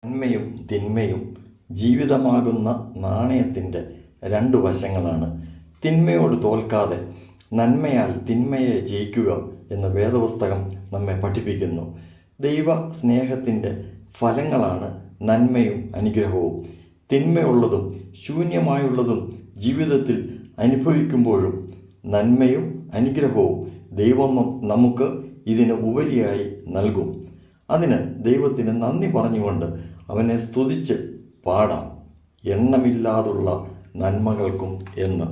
നന്മയും തിന്മയും ജീവിതമാകുന്ന നാണയത്തിൻ്റെ രണ്ടു വശങ്ങളാണ്. തിന്മയോട് തോൽക്കാതെ നന്മയാൽ തിന്മയെ ജയിക്കുക എന്ന് വേദപുസ്തകം നമ്മെ പഠിപ്പിക്കുന്നു. ദൈവ സ്നേഹത്തിൻ്റെ ഫലങ്ങളാണ് നന്മയും അനുഗ്രഹവും. തിന്മയുള്ളതും ശൂന്യമായുള്ളതും ജീവിതത്തിൽ അനുഭവിക്കുമ്പോഴും നന്മയും അനുഗ്രഹവും ദൈവം നമുക്ക് ഇതിന് ഉപരിയായി നൽകും. അതിന് ദൈവത്തിന് നന്ദി പറഞ്ഞുകൊണ്ട് അവനെ സ്തുതിച്ച് പാടാം. എണ്ണമില്ലാതുള്ള നന്മകൾക്കും എന്ന്.